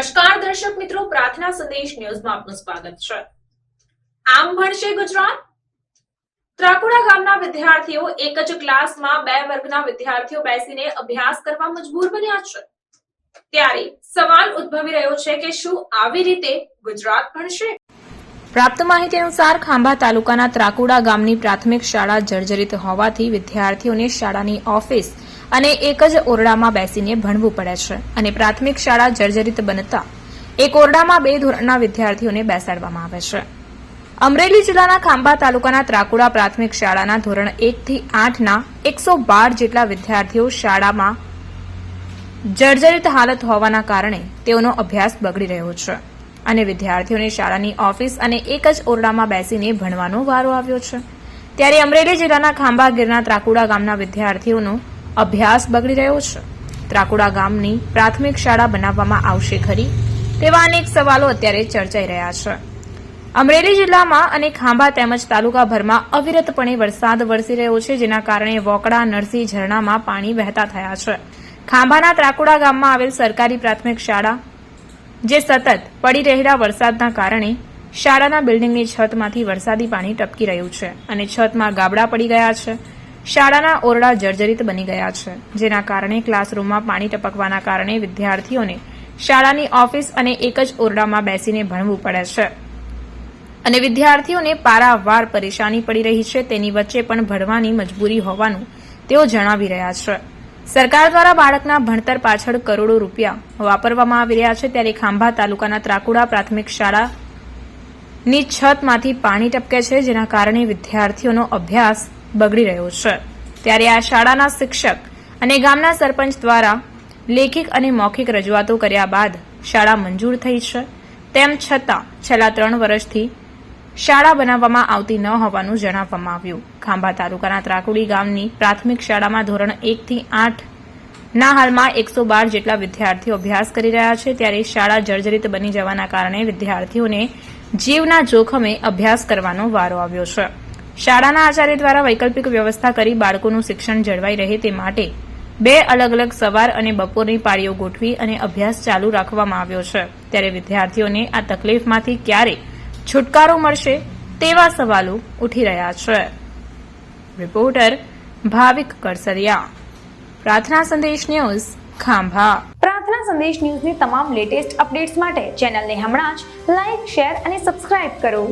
નમસ્કાર દર્શક મિત્રો, પ્રાર્થના સંદેશ ન્યૂઝમાં આપનું સ્વાગત છે। આમ ભણશે ગુજરાત। ત્રાકુડા ગામના વિદ્યાર્થીઓ એક જ ક્લાસમાં બે વર્ગના વિદ્યાર્થીઓ બેસીને અભ્યાસ કરવા મજબૂર બન્યા છે। ત્યારે સવાલ ઉદ્ભવી રહ્યો છે કે શું આવી રીતે ગુજરાત ભણશે? પ્રાપ્ત માહિતી અનુસાર ખાંભા તાલુકાના ત્રાકુડા ગામની પ્રાથમિક શાળા જર્જરિત હોવાથી વિદ્યાર્થીઓને શાળાની ઓફિસ અને એક જ ઓરડામાં બેસીને ભણવું પડે છે અને પ્રાથમિક શાળા જર્જરિત બનતા એક ઓરડામાં બે ધોરણના વિદ્યાર્થીઓને બેસાડવામાં આવે છે। અમરેલી જિલ્લાના ખાંભા તાલુકાના ત્રાકુડા પ્રાથમિક શાળાના ધોરણ 1 થી 8ના 112 જેટલા વિદ્યાર્થીઓ શાળામાં જર્જરિત હાલત હોવાના કારણે તેઓનો અભ્યાસ બગડી રહ્યો છે અને વિદ્યાર્થીઓને શાળાની ઓફિસ અને એક જ ઓરડામાં બેસીને ભણવાનો વારો આવ્યો છે। ત્યારે અમરેલી જિલ્લાના ખાંભા ગીરના ત્રાકુડા ગામના વિદ્યાર્થીઓનો અભ્યાસ બગડી રહ્યો છે। ત્રાકુડા ગામની પ્રાથમિક શાળા બનાવવામાં આવશે ખરી તેવા અનેક સવાલો અત્યારે ચર્ચાઈ રહ્યા છે। અમરેલી જિલ્લામાં અને ખાંભા તેમજ તાલુકાભરમાં અવિરતપણે વરસાદ વરસી રહ્યો છે, જેના કારણે વોકડા નરસી ઝરણામાં પાણી વહેતા થયા છે। ખાંભાના ત્રાકુડા ગામમાં આવેલ સરકારી પ્રાથમિક શાળા જે સતત પડી રહેલા વરસાદના કારણે શાળાના બિલ્ડિંગની છતમાંથી વરસાદી પાણી ટપકી રહ્યું છે અને છતમાં ગાબડા પડી ગયા છે। શાળાના ઓરડા જર્જરિત બની ગયા છે, જેના કારણે ક્લાસરૂમમાં પાણી ટપકવાના કારણે વિદ્યાર્થીઓને શાળાની ઓફિસ અને એક જ ઓરડામાં બેસીને ભણવું પડે છે અને વિદ્યાર્થીઓને પારાવાર પરેશાની પડી રહી છે। તેની વચ્ચે પણ ભણવાની મજબૂરી હોવાનું તેઓ જણાવી રહ્યા છે। સરકાર દ્વારા બાળકના ભણતર પાછળ કરોડો રૂપિયા વાપરવામાં આવી રહ્યા છે, ત્યારે ખાંભા તાલુકાના ત્રાકુડા પ્રાથમિક શાળાની છતમાંથી પાણી ટપકે છે, જેના કારણે વિદ્યાર્થીઓનો અભ્યાસ બગડી રહ્યો છે। ત્યારે આ શાળાના શિક્ષક અને ગામના સરપંચ દ્વારા લેખિત અને મૌખિક રજૂઆતો કર્યા બાદ શાળા મંજૂર થઈ છે। તેમ છતાં છેલ્લા 3 વર્ષથી શાળા બનાવવામાં આવતી ન હોવાનું જણાવવામાં આવ્યું। ખાંભા તાલુકાના ત્રાકુડી ગામની પ્રાથમિક શાળામાં ધોરણ 1 થી 8ના હાલમાં 112 જેટલા વિદ્યાર્થીઓ અભ્યાસ કરી રહ્યા છે। ત્યારે શાળા જર્જરિત બની જવાના કારણે વિદ્યાર્થીઓને જીવના જોખમે અભ્યાસ કરવાનો વારો આવ્યો છે। શાળાના આચાર્ય દ્વારા વૈકલ્પિક વ્યવસ્થા કરી બાળકોનું શિક્ષણ જળવાઈ રહે તે માટે 2 અલગ અલગ સવાર અને બપોરની પાળીઓ ગોઠવી અને અભ્યાસ ચાલુ રાખવામાં આવ્યો છે। ત્યારે વિદ્યાર્થીઓને આ તકલીફમાંથી ક્યારે છુટકારો મળશે તેવા સવાલો ઉઠી રહ્યા છે। રિપોર્ટર ભાવિક કરસરિયા, પ્રાર્થના સંદેશ ન્યૂઝ, ખાંભા। પ્રાર્થના સંદેશ ન્યૂઝની તમામ લેટેસ્ટ અપડેટ્સ માટે ચેનલને હમણાં જ લાઇક, શેર અને સબસ્ક્રાઇબ કરો।